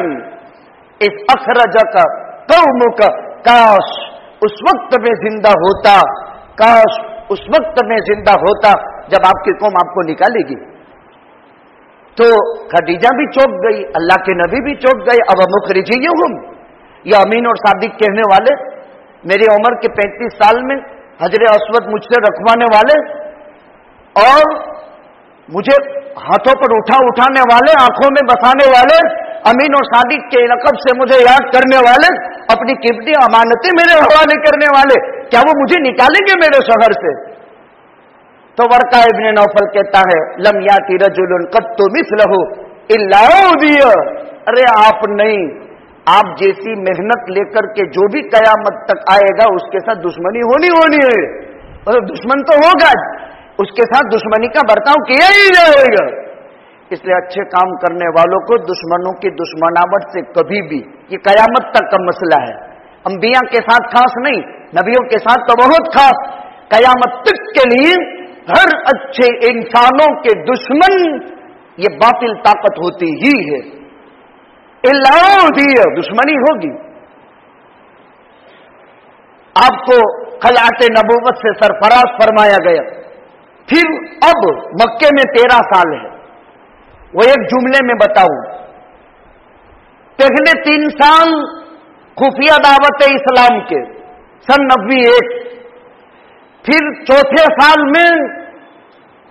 اذ اخرجک قومک. کاش اس وقت میں زندہ ہوتا، کاش اس وقت میں زندہ ہوتا جب آپ کی قوم آپ کو نکالے گی. تو خدیجہ بھی چوک گئی، اللہ کے نبی بھی چوک گئے. اب مخرجیہم، یہ امین اور صادق کہنے والے، میری عمر کے 35 سال میں حجر اسود مجھ سے رکھوانے والے اور مجھے ہاتھوں پر اٹھانے والے، آنکھوں میں بسانے والے، امین اور صادق کے لقب سے مجھے یاد کرنے والے، اپنی قیمتی امانتیں میرے حوالے کرنے والے، کیا وہ مجھے نکالیں گے میرے شہر سے؟ تو ورقہ ابن نوفل کہتا ہے لم یاتی رجل قط مثلہ الا اوذی. ارے آپ نہیں، آپ جیسی محنت لے کر کے جو بھی قیامت تک آئے گا اس کے ساتھ دشمنی ہونی ہے. مطلب دشمن تو ہوگا، اس کے ساتھ دشمنی کا برتاؤ کیا ہی جائے گا. اس لیے اچھے کام کرنے والوں کو دشمنوں کی دشمناوٹ سے کبھی بھی، یہ قیامت تک کا مسئلہ ہے. انبیاء کے ساتھ خاص نہیں، نبیوں کے ساتھ تو بہت خاص. قیامت تک کے لیے ہر اچھے انسانوں کے دشمن یہ باطل طاقت ہوتی ہی ہے. دشمنی ہوگی. آپ کو خلعت نبوت سے سرفراز فرمایا گیا. پھر اب مکے میں 13 سال ہے، وہ ایک جملے میں بتاؤں. پہلے 3 سال خفیہ دعوت اسلام کے سن 91، फिर चौथे साल में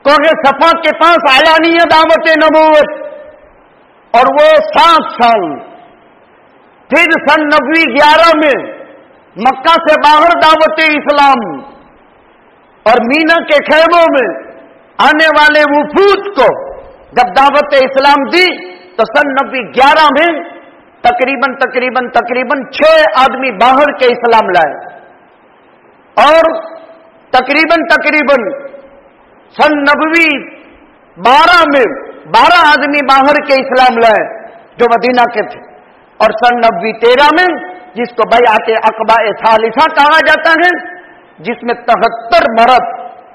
कोहे सफा के पास आलानिया दावत नबूवत, और वो 7 साल। फिर सन 90-11 में मक्का से बाहर दावत इस्लाम, और मीना के खेमों में आने वाले वफूद को जब दावत इस्लाम दी तो सन 90-11 में तकरीबन 6 आदमी बाहर के इस्लाम लाए, और तकरीबन सन 90-12 में 12 आदमी बाहर के इस्लाम लाए जो मदीना के थे, और सन 90-13 में जिसको बैअत अक़बा सालिसा कहा जाता है, जिसमें 73 मर्द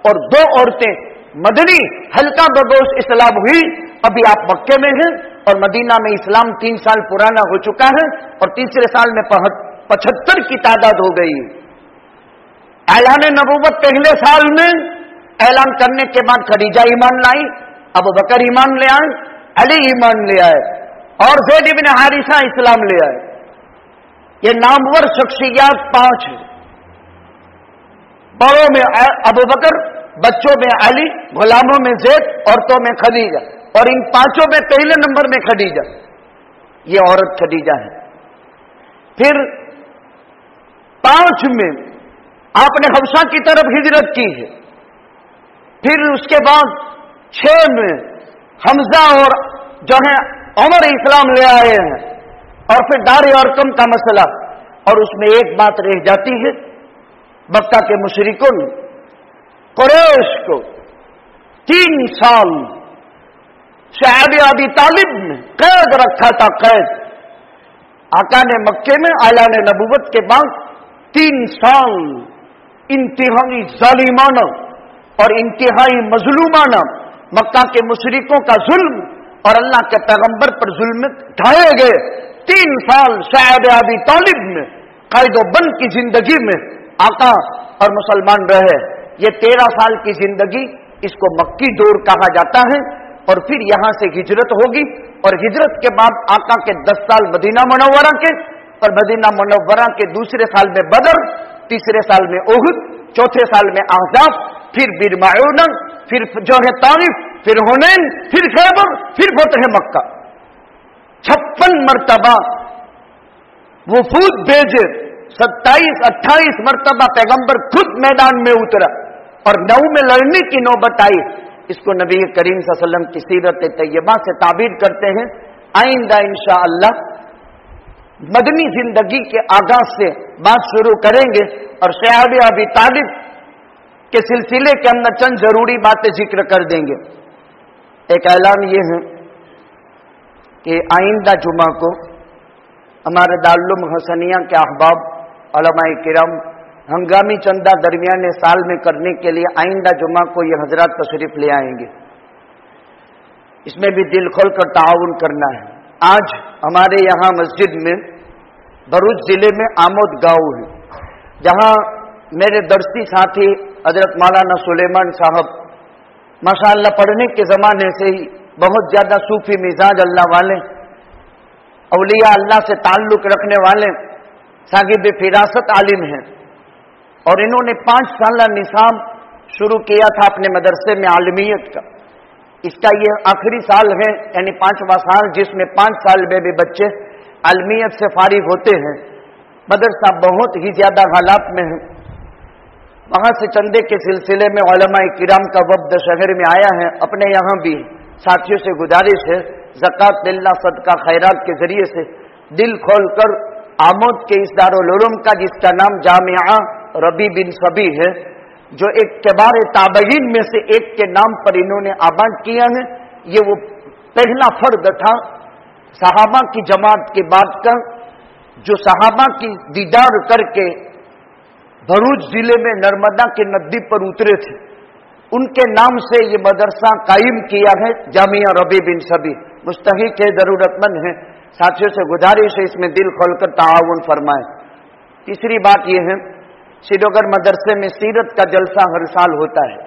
और 2 औरतें मदनी हल्का बदोश इस्लाम हुई। अभी आप मक्के में हैं और मदीना में इस्लाम 3 साल पुराना हो चुका है, और तीसरे साल में 75 की तादाद हो गई। ऐलान नबूवत पहले साल में ऐलान करने के बाद खदीजा ईमान लाई, अबू बकर ईमान ले आए, अली ईमान ले आए, और ज़ैद इब्न हारिसा इस्लाम ले आए। ये नामवर शख्सियात 5 हैं। बड़ों में अबू बकर, बच्चों में अली, गुलामों में ज़ैद, औरतों में खदीजा, और इन 5 में पहले नंबर में खदीजा, ये औरत खदीजा है। फिर 5 में आपने हबशा की तरफ हिजरत की है। फिर उसके बाद 6 में हमजा और जो है उमर इस्लाम ले आए हैं, और फिर दार अरकम का मसला, और उसमें एक बात रह जाती है, मक्का के मुशरिकों ने कुरैश को 3 साल साहब अबी तालिब ने कैद रखा था, कैद। आका ने मक्के में ऐलान नबूवत के बाद 3 साल इंतहाई जालिमाना और इंतहाई मजलूमाना मक्का के मुशरिकों का जुल्म और अल्लाह के पैगंबर पर जुल्म ढाए गए। 3 साल साहब अबी तालिब में कैद-ओ-बंद की जिंदगी में आका और मुसलमान रहे। ये 13 साल की जिंदगी, इसको मक्की दौर कहा जाता है। और फिर यहां से हिजरत होगी, और हिजरत के बाद आका के 10 साल मदीना मुनव्वरा के, और मदीना मुनव्वरा के दूसरे साल में बदर, तीसरे साल में उहुद, चौथे साल में अहज़ाब, फिर बीर मऊना, फिर जो है ताइफ, फिर हुनैन, फिर खैबर, फिर फतह मक्का। 56 मरतबा वफूद भेजे, 27-28 मरतबा पैगंबर खुद मैदान में उतरा, और 9 में लड़ने की नौबत आई। इसको नबी करीम सल्लल्लाहु अलैहि वसल्लम की सीरत तैयबा से ताबीर करते हैं। आइंदा इंशाअल्लाह मदनी जिंदगी के आगाज से बात शुरू करेंगे, और सहाबा अबी तालिब के सिलसिले के अंदर चंद जरूरी बातें जिक्र कर देंगे। एक ऐलान ये है कि आइंदा जुमा को हमारे दारुल हसनिया के अहबाब उलमाए किराम हंगामी चंदा दरमियाने साल में करने के लिए आइंदा जुमा को ये हजरात तशरीफ ले आएंगे। इसमें भी दिल खोल कर ताउन करना है। आज हमारे यहाँ मस्जिद में भरूच जिले में आमोद गांव है, जहाँ मेरे दर्सी साथी हजरत मौलाना सुलेमान साहब माशाअल्लाह पढ़ने के ज़माने से ही बहुत ज़्यादा सूफी मिजाज अल्लाह वाले, औलिया अल्लाह से ताल्लुक़ रखने वाले, साहिब फिरासत आलिम हैं। और इन्होंने 5 साल निसाब शुरू किया था अपने मदरसे में आलमियत का। इसका ये आखिरी साल है, यानी 5वां साल, जिसमें 5 साल में भी बच्चे आलमियत से फारिग होते हैं। मदरसा बहुत ही ज़्यादा हालात में है। वहाँ से चंदे के सिलसिले में उलमाए किराम का वफ्द शहर में आया है। अपने यहाँ भी साथियों से गुजारिश है, ज़कात लिल्लाह सदका खैरात के जरिए से दिल खोल कर आमोद के इस दारुल उलूम का, जिसका नाम जामिया रबी बिन सभी है, जो एक किबार ताबईन में से एक के नाम पर इन्होंने आबाद किया है। ये वो पहला फर्द था सहाबा की जमात के बाद का, जो सहाबा की दीदार करके भरूच जिले में नर्मदा के नदी पर उतरे थे। उनके नाम से ये मदरसा कायम किया है, जामिया रबी बिन सभी। मुस्तहिक है, जरूरतमंद है, साथियों से गुजारिश है इसमें दिल खोलकर ताआवुन फरमाएं। तीसरी बात यह है, श्रीनगर मदरसे में सीरत का जलसा हर साल होता है।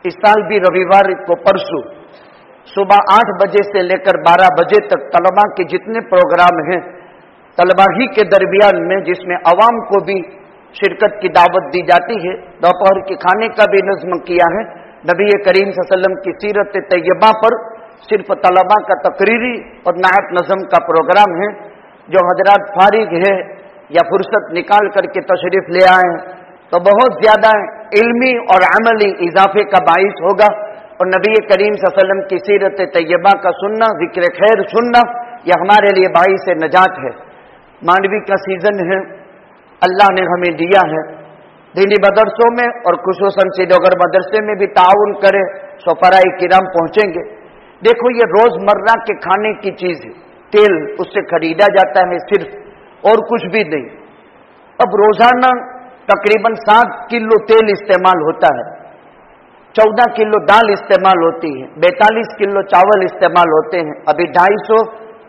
इस साल भी रविवार को परसों सुबह 8 बजे से लेकर 12 बजे तक तलबा के जितने प्रोग्राम हैं, तलबा ही के दरमियान में, जिसमें अवाम को भी शिरकत की दावत दी जाती है। दोपहर के खाने का भी नज़्म किया है। नबी करीम सल्लल्लाहु अलैहि वसल्लम की सीरत तैयबा पर सिर्फ तलबा का तकरीरी और नात नज़म का प्रोग्राम है। जो हजरात फारिग है या फुर्सत निकाल करके तशरीफ ले आए तो बहुत ज़्यादा इल्मी और अमली इजाफे का बाइस होगा। और नबी करीम सल्लल्लाहु अलैहि वसल्लम की सीरत तैयबा का सुनना, जिक्र खैर सुनना, यह हमारे लिए बाइस नजात है। मांडवी का सीजन है, अल्लाह ने हमें दिया है। दीनी मदरसों में और खुसूसन श्रीनगर मदरसे में भी ताउन करें, सफराए किराम पहुंचेंगे। देखो ये रोजमर्रा के खाने की चीज है, तेल उससे खरीदा जाता है सिर्फ, और कुछ भी नहीं। अब रोजाना तकरीबन 7 किलो तेल इस्तेमाल होता है, 14 किलो दाल इस्तेमाल होती है, 42 किलो चावल इस्तेमाल होते हैं। अभी 250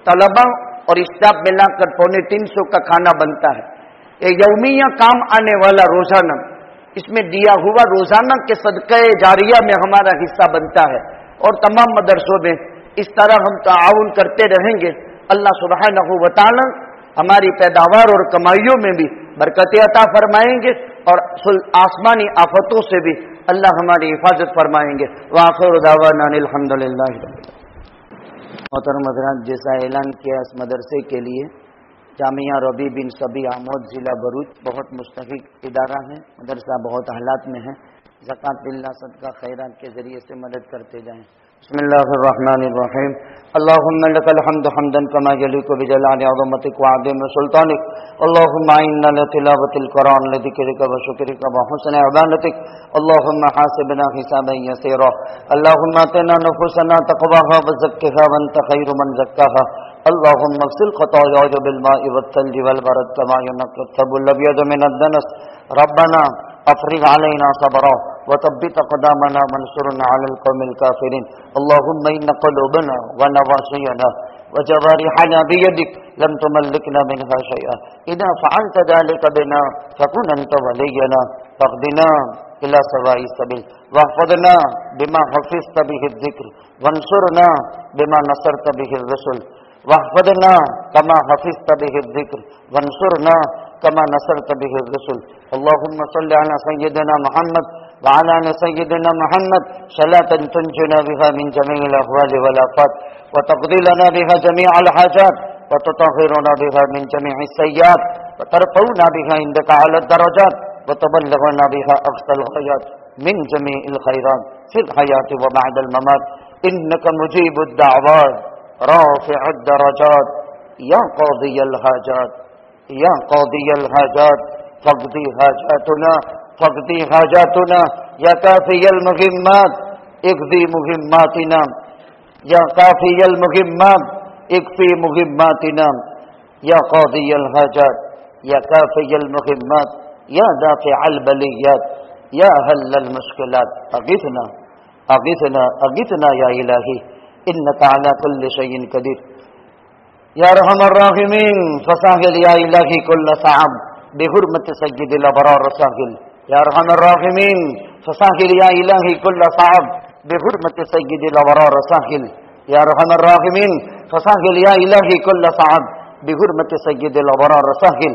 तलबा और स्टाफ मिलाकर 250 का खाना बनता है। ये यौमिया काम आने वाला रोजाना, इसमें दिया हुआ रोजाना के सदक़े जारिया में हमारा हिस्सा बनता है। और तमाम मदरसों में इस तरह हम ताउन करते रहेंगे। अल्लाह सुब्हानहू व तआला हमारी पैदावार और कमाइयों में भी बरकत अता फरमाएंगे और आसमानी आफतों से भी अल्लाह हमारी हिफाजत फरमाएंगे। व आखिर दावाना अल्हम्दुलिल्लाह। मोहतरम हज़रात, जैसा ऐलान किया इस मदरसे के लिए जामिया रबी बिन सबी आमोद जिला भरूच बहुत मुस्तहिक इदारा है। मदरसा बहुत हालात में है। ज़कात बिल्ला सदका खैरात के जरिए से मदद करते जाएं। बिस्मिल्लाहिर्रहमानिर्रहीम। अल्लाहुम्मा लकल हम्दु हम्दन कमा यलीकु बिजलाली अज़मतिक व अज़ीम सुल्तानिक। अल्लाहुम्मा इन्ना लितिलावतिल कुरान लिज़िक्रिका व शुक्रिका व हुस्नि इबादतिक। अल्लाहुम्मा हासिबना हिसाबन यसीरा। अल्लाहुम्मा आतिना नुफूसना तक़वाहा व ज़क्किहा व अंत खैरु मन ज़क्काहा। अल्लाहुम्मा अग़सिल ख़तायाया बिल-माइ वत-थल्जि वल-बरद कमा युनक़्क़ी अथ-थौबुल अब्यदु मिनद-दनस। रब्बना अफ़रिग़ अलैना सबरा व तब्बित अक़दामना वंसुरना अलल क़ौमिल काफ़िरीन। अल्लाहुम्मा इन्ना क़ुलूबना व नवासियना व जवारिहना बियदिक लम तुमल्लिकना मिनहा शैअन। इज़ा फ़अलत ज़ालिका बिना फ़कुन अंत वलिय्यना फ़हदिना इला सवाई सबील वहफ़ज़ना बिमा हफ़िज़त बिहि ज़िक्र वंसुरना बिमा नसरत बिहि रसूल वहफ़ज़ना कमा हफ़िज़त बिहि ज़िक्र वंसुरना कमा नसरत बिहि रसूल। अल्लाहुम्मा सल्लि अला सय्यिदिना मुहम्मद व अला आलि सय्यिदिना मुहम्मद सलातन तुंजिना बिहा मिन जमीइल अहवाल वल आफात व तक़दी लना बिहा जमीअल हाजात व तुतहिरुना बिहा मिन जमीइस सय्यात व तरफ़उना बिहा इंदका अला दरजात व तबल्लगना बिहा अक़सल ग़ायात मिन जमीइल खैरात फ़िल हयाति व बअदल ममात। इन्नका मुजीबुद दाअवात राफ़िउद दरजात या क़ादियल हाजात या क़ादियल हाजात फ़क़दी हाजातुना फ़क़दी हाजातुना या काफ़ियल मुहिम्मात इक़दी मुहिम्मातिना या काफ़ियल मुहिम्मात इक़फ़ी मुहिम्मातिना या क़ादियल हाजात या काफ़ियल मुहिम्मात या दाफ़िअल बलिय्यात या हल्लल मुश्किलात। अग़िथना अग़िथना अग़िथना या इलाही इन्नका अला कुल्लि शैइन क़दीर। या रहमर राहिमीन फसाहिल या इलाही कुल्ल सअब बिहुर्मत सय्यिदिल अबरार साहिल। या रहमर राहिमीन फसाहिल या इलाही कुल्ल सअब बिहुर्मत सय्यिदिल अबरार साहिल। या रहमर राहिमीन फसाहिल या इलाही कुल्ल सअब बिहुर्मत सय्यिदिल अबरार साहिल।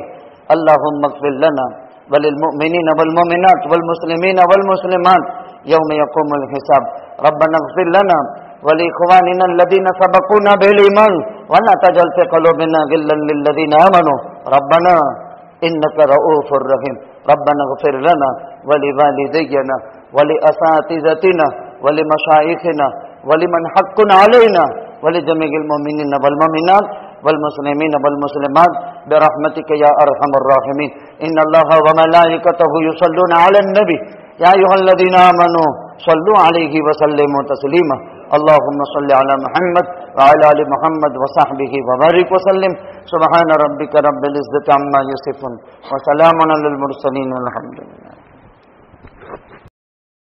अल्लाहुम्मा इग़फिर लना वलिल मुमिनीन वल मुमिनात वल मुस्लिमीन वल मुस्लिमात यौम यक़ूमुल हिसाब। रब्बना इग़फिर लना वलिइख़वानिना अल्लज़ीना सबक़ूना बिल ईमान वला तजअल फ़ी क़ुलूबिना ग़िल्लन लिल्लज़ीना आमनू रब्बना इन्नका रऊफ़ुर रहीम। रब्बना इग़फिर लना वलिवालिदैना वलिअसातिज़तिना वलिमशाइख़िना वलिमन हक़्क़ुन अलैना वलिजमीइल मुमिनीन वल मुमिनात वल मुस्लिमीन वल मुस्लिमात बिरहमतिक या अरहमर राहिमीन। इन्नल्लाहा व मलाइकतहु युसल्लूना अलन नबी या अय्युहल्लज़ीना आमनू सल्लू अलैहि व सल्लिमू तस्लीमा। अल्लाहुम्मा सल्लि अला मुहम्मद व अला आलि मुहम्मद व सहबिहि व बारिक व सल्लिम। सुब्हान रब्बिका रब्बिल इज़्ज़ति अम्मा यसिफून व सलामुन अलल मुरसलीन वल्हम्दुलिल्लाह।